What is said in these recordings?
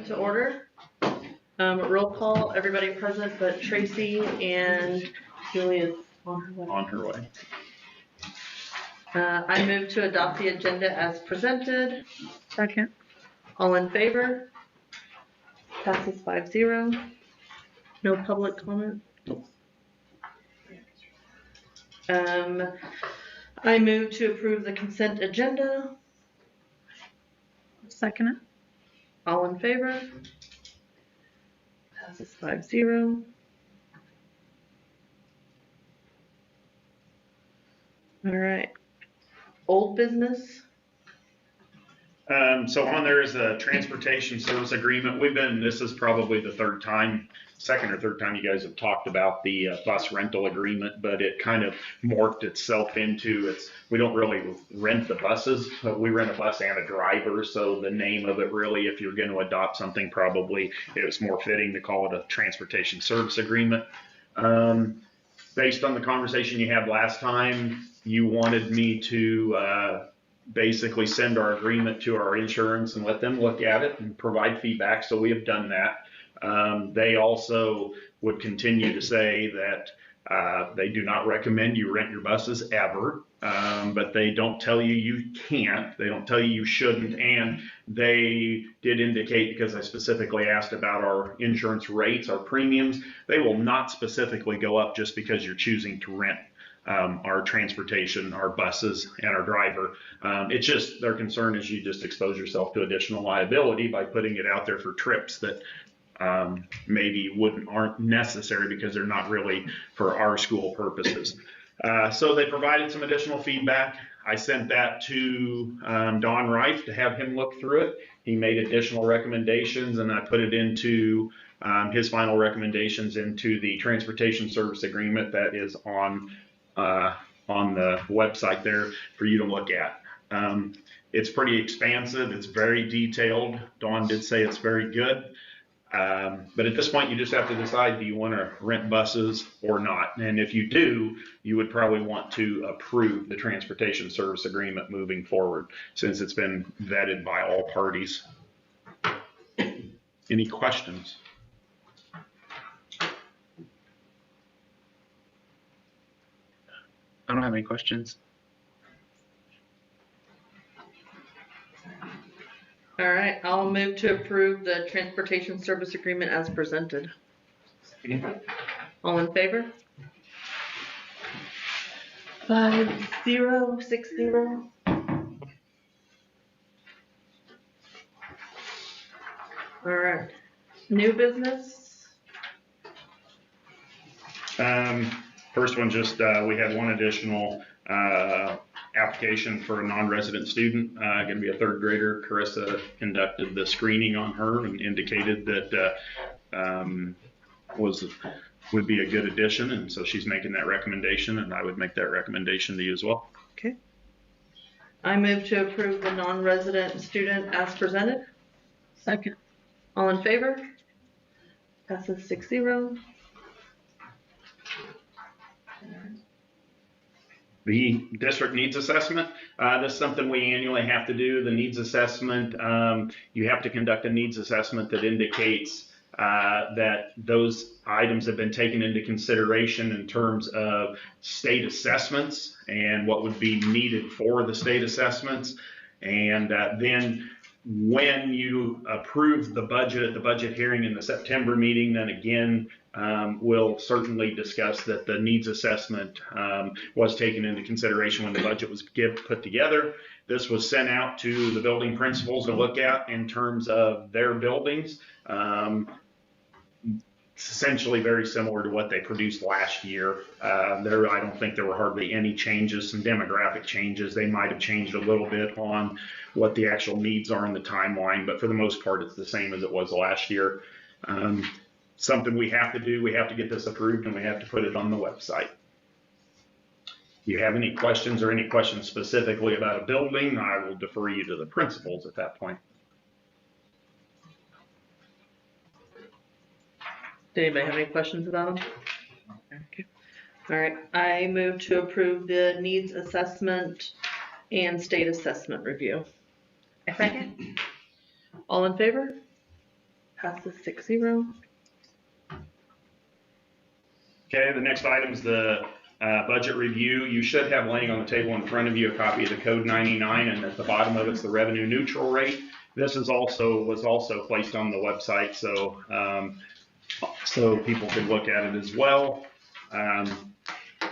To order. Roll call, everybody present but Tracy and Julie is on her way. On her way. I move to adopt the agenda as presented. Second. All in favor? Passes 5-0. No public comment? I move to approve the consent agenda. Second it. All in favor? Passes 5-0. All right. Old business. So on there is a transportation service agreement. This is probably the second or third time you guys have talked about the bus rental agreement, but it kind of morphed itself into we don't really rent the buses, but we rent a bus and a driver. So the name of it really, if you're going to adopt something, probably it was more fitting to call it a transportation service agreement. Based on the conversation you had last time, you wanted me to basically send our agreement to our insurance and let them look at it and provide feedback. So we have done that. They also would continue to say that they do not recommend you rent your buses ever, but they don't tell you you can't. They don't tell you you shouldn't. And they did indicate, because I specifically asked about our insurance rates, our premiums, they will not specifically go up just because you're choosing to rent our transportation, our buses, and our driver. It's just their concern is you just expose yourself to additional liability by putting it out there for trips that maybe aren't necessary because they're not really for our school purposes. So they provided some additional feedback. I sent that to Don Reif to have him look through it. He made additional recommendations, and I put it into his final recommendations into the transportation service agreement that is on the website there for you to look at. It's pretty expansive. It's very detailed. Dawn did say it's very good. But at this point, you just have to decide, do you want to rent buses or not? And if you do, you would probably want to approve the transportation service agreement moving forward, since it's been vetted by all parties. Any questions? I don't have any questions. All right, I'll move to approve the transportation service agreement as presented. All in favor? 5-0, 6-0. All right, new business. First one, just we had one additional application for a non-resident student, going to be a third grader. Carissa conducted the screening on her and indicated that would be a good addition, and so she's making that recommendation, and I would make that recommendation to you as well. Okay. I move to approve the non-resident student as presented. Second. All in favor? Passes 6-0. The district needs assessment. This is something we annually have to do. The needs assessment, you have to conduct a needs assessment that indicates that those items have been taken into consideration in terms of state assessments and what would be needed for the state assessments. And then when you approve the budget at the budget hearing in the September meeting, then again, we'll certainly discuss that the needs assessment was taken into consideration when the budget was put together. This was sent out to the building principals to look at in terms of their buildings. It's essentially very similar to what they produced last year. I don't think there were hardly any changes, some demographic changes. They might have changed a little bit on what the actual needs are in the timeline, but for the most part, it's the same as it was last year. Something we have to do, we have to get this approved, and we have to put it on the website. If you have any questions or any questions specifically about a building, I will defer you to the principals at that point. Did anybody have any questions about them? Okay. All right, I move to approve the needs assessment and state assessment review. A second. All in favor? Passes 6-0. Okay, the next item is the budget review. You should have laying on the table in front of you a copy of the Code 99, and at the bottom of it's the revenue neutral rate. This was also placed on the website, so people could look at it as well.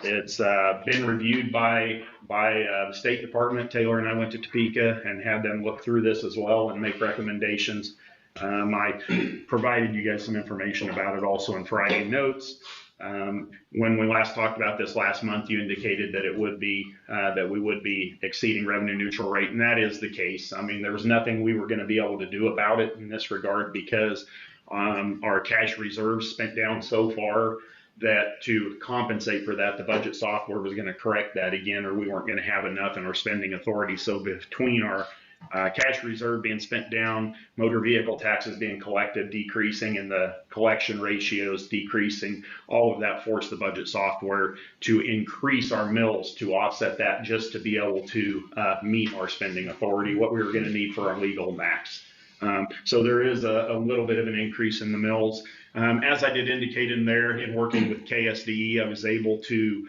It's been reviewed by the State Department. Taylor and I went to Topeka and had them look through this as well and make recommendations. I provided you guys some information about it also in Friday notes. When we last talked about this last month, you indicated that it would be that we would be exceeding revenue neutral rate, and that is the case. I mean, there was nothing we were going to be able to do about it in this regard because our cash reserves spent down so far that to compensate for that, the budget software was going to correct that again, or we weren't going to have enough in our spending authority. So between our cash reserve being spent down, motor vehicle taxes being collected, decreasing, and the collection ratios decreasing, all of that forced the budget software to increase our mills to offset that just to be able to meet our spending authority, what we were going to need for our legal max. So there is a little bit of an increase in the mills. As I did indicate in there, in working with KSDE, I was able to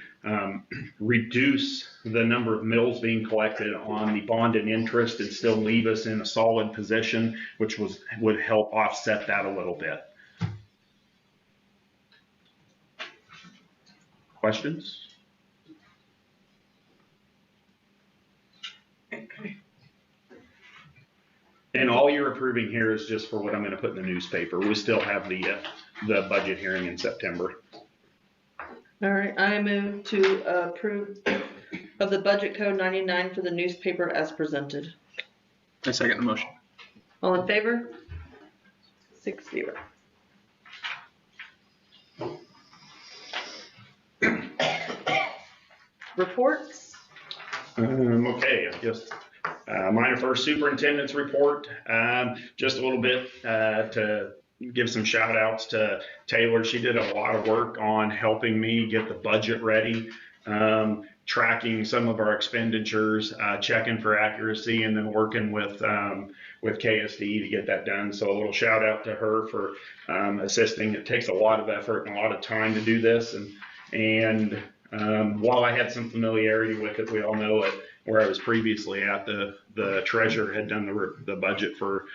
reduce the number of mills being collected on the bond and interest and still leave us in a solid position, which would help offset that a little bit. Questions? And all you're approving here is just for what I'm going to put in the newspaper. We still have the budget hearing in September. All right, I move to approve of the budget code 99 for the newspaper as presented. I second the motion. All in favor? 6-0. Reports? Okay, just minor first superintendent's report. Just a little bit to give some shout outs to Taylor. She did a lot of work on helping me get the budget ready, tracking some of our expenditures, checking for accuracy, and then working with KSD to get that done. So a little shout out to her for assisting. It takes a lot of effort and a lot of time to do this. And while I had some familiarity with it, we all know it, where I was previously at, the treasurer had done the budget for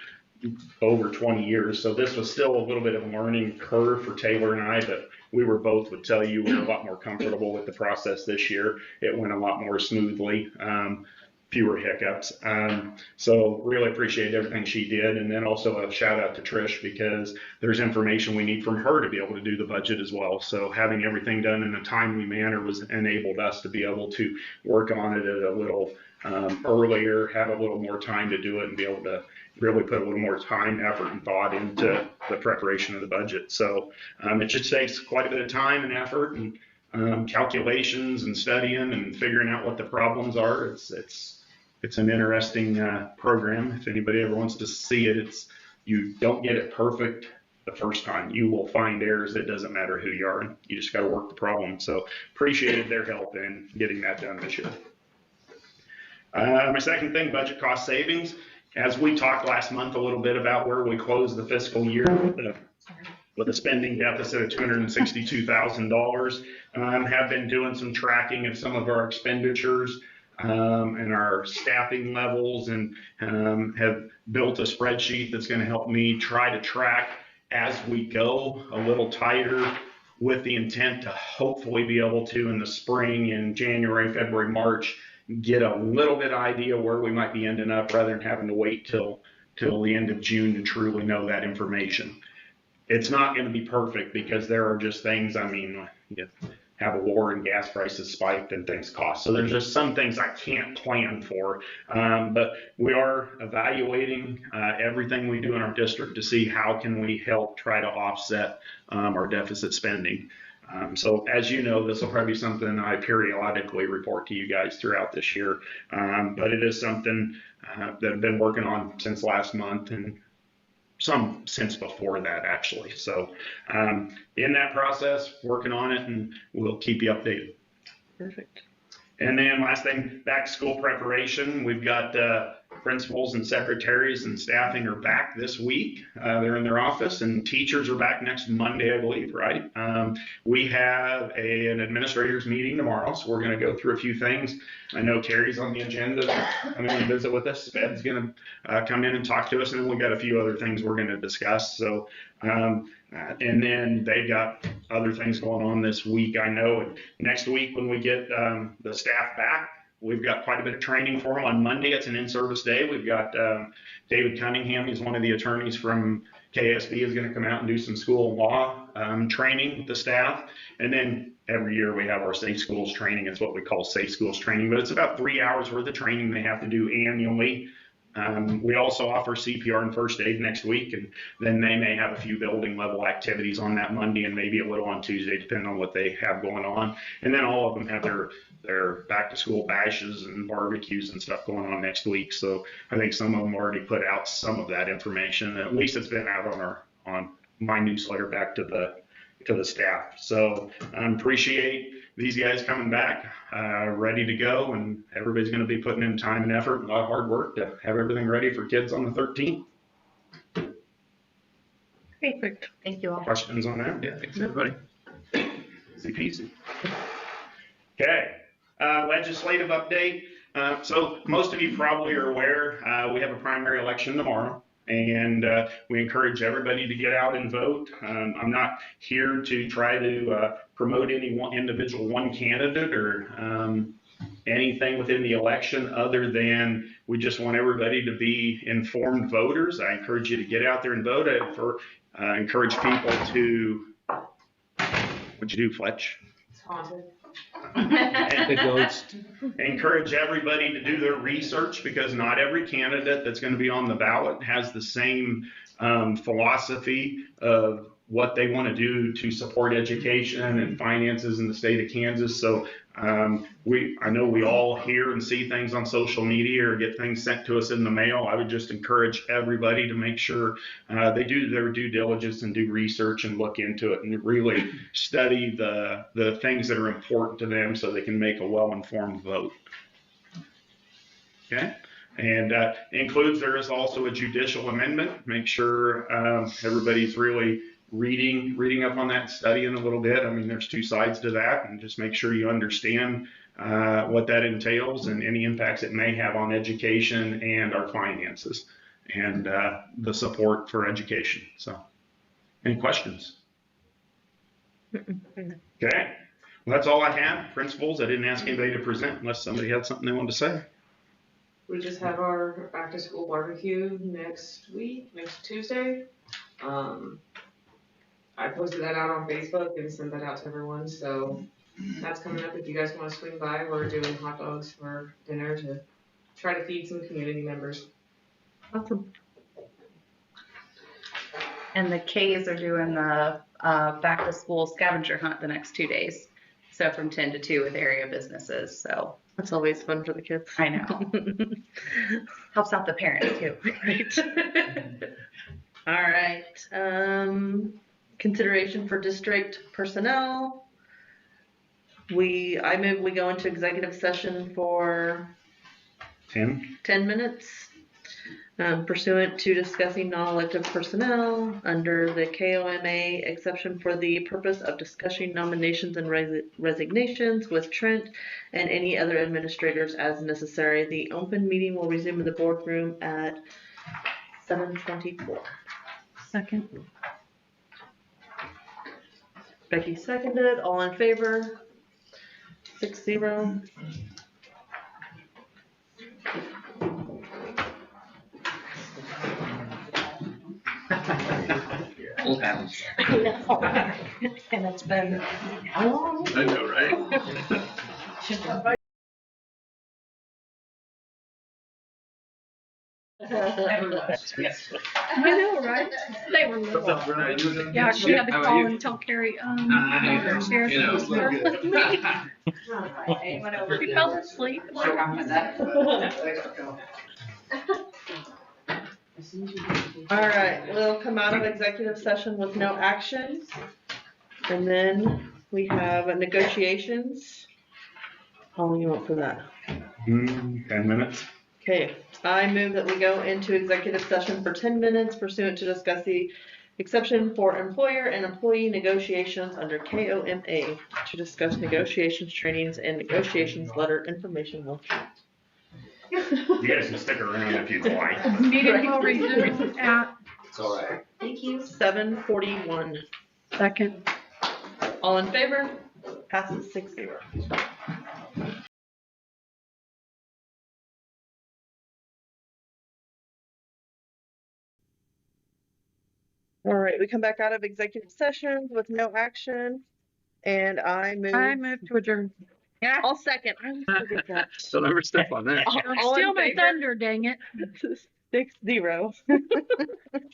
over 20 years. So this was still a little bit of a learning curve for Taylor and I, but we were both would tell you we were a lot more comfortable with the process this year. It went a lot more smoothly, fewer hiccups. So really appreciate everything she did. And then also a shout out to Trish, because there's information we need from her to be able to do the budget as well. So having everything done in a timely manner was enabled us to be able to work on it at a little earlier, have a little more time to do it, and be able to really put a little more time, effort, and thought into the preparation of the budget. So it just takes quite a bit of time and effort and calculations and studying and figuring out what the problems are. It's an interesting program. If anybody ever wants to see it, you don't get it perfect the first time. You will find errors. It doesn't matter who you are. You just got to work the problem. So appreciated their help in getting that done this year. My second thing, budget cost savings. As we talked last month a little bit about where we closed the fiscal year with a spending deficit of $262,000, have been doing some tracking of some of our expenditures and our staffing levels, and have built a spreadsheet that's going to help me try to track as we go a little tighter, with the intent to hopefully be able to in the spring, in January, February, March, get a little bit idea where we might be ending up, rather than having to wait till the end of June to truly know that information. It's not going to be perfect, because there are just things, I mean, you have a war and gas prices spiked and things cost. So there's just some things I can't plan for, but we are evaluating everything we do in our district to see how can we help try to offset our deficit spending. So as you know, this will probably be something I periodically report to you guys throughout this year, but it is something that I've been working on since last month, and some since before that, actually. So in that process, working on it, and we'll keep you updated. Perfect. And then last thing, back to school preparation. We've got principals and secretaries and staffing are back this week. They're in their office, and teachers are back next Monday, I believe, right? We have an administrators meeting tomorrow, so we're going to go through a few things. I know Terry's on the agenda. I'm going to visit with us. Ed's going to come in and talk to us, and then we got a few other things we're going to discuss. So, and then they got other things going on this week, I know. And next week when we get the staff back, we've got quite a bit of training for them. On Monday, it's an in-service day. We've got David Cunningham. He's one of the attorneys from KSB, is going to come out and do some school law training with the staff. And then every year we have our Safe Schools training. It's what we call Safe Schools training, but it's about 3 hours worth of training they have to do annually. We also offer CPR and first aid next week, and then they may have a few building level activities on that Monday and maybe a little on Tuesday, depending on what they have going on. And then all of them have their back to school bashes and barbecues and stuff going on next week. So I think some of them already put out some of that information. At least it's been out on my newsletter back to the staff. So I appreciate these guys coming back, ready to go, and everybody's going to be putting in time and effort and a lot of hard work to have everything ready for kids on the 13th. Perfect. Thank you all. Questions on that? Yeah, thanks, everybody. Easy peasy. Okay, legislative update. So most of you probably are aware, we have a primary election tomorrow. And we encourage everybody to get out and vote. I'm not here to try to promote any one individual candidate or anything within the election, other than we just want everybody to be informed voters. I encourage you to get out there and vote. I encourage people to, what'd you do, Fletch? It's haunted. The ghost. Encourage everybody to do their research, because not every candidate that's going to be on the ballot has the same philosophy of what they want to do to support education and finances in the state of Kansas. So I know we all hear and see things on social media or get things sent to us in the mail. I would just encourage everybody to make sure they do their due diligence and do research and look into it and really study the things that are important to them so they can make a well-informed vote. Okay. And includes, there is also a judicial amendment. Make sure everybody's really reading up on that, studying a little bit. I mean, there's two sides to that, and just make sure you understand what that entails and any impacts it may have on education and our finances and the support for education. So, any questions? Okay, well, that's all I have. Principals, I didn't ask anybody to present unless somebody had something they wanted to say. We just have our back to school barbecue next Tuesday. I posted that out on Facebook and sent that out to everyone, so that's coming up. If you guys want to swing by, we're doing hot dogs for dinner to try to feed some community members. Awesome. And the K's are doing the back to school scavenger hunt the next 2 days. So from 10 to 2 with area businesses. So That's always fun for the kids. I know. Helps out the parents too. Right. All right. Consideration for district personnel. I move we go into executive session for 10 minutes pursuant to discussing non-elective personnel under the KOMA exception for the purpose of discussing nominations and resignations with Trent and any other administrators as necessary. The open meeting will resume in the boardroom at 7:24. Second. Becky seconded. All in favor? 6-0. Old habits. I know. And it's been how long? I know, right? I know, right? They were little. Yeah, she had to call and tell Carrie, sheriff You know, was there with me. She fell asleep. All right, we'll come out of executive session with no action. And then we have negotiations. How long you want for that? 10 minutes. Okay, I move that we go into executive session for 10 minutes pursuant to discuss the exception for employer and employee negotiations under KOMA to discuss negotiations, trainings, and negotiations letter information workshops. You guys can stick around if you'd like. Meeting will resume at It's all right. Thank you. 7:41. second. All in favor? Passes 6-0. All right, we come back out of executive session with no action, and I move To adjourn. I'll second. I always forget that. Don't ever step on that. Don't All in steal my favor? thunder, dang it. 6-0.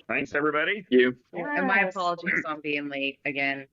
Thanks, everybody. You. And my Yes. apologies on being late again.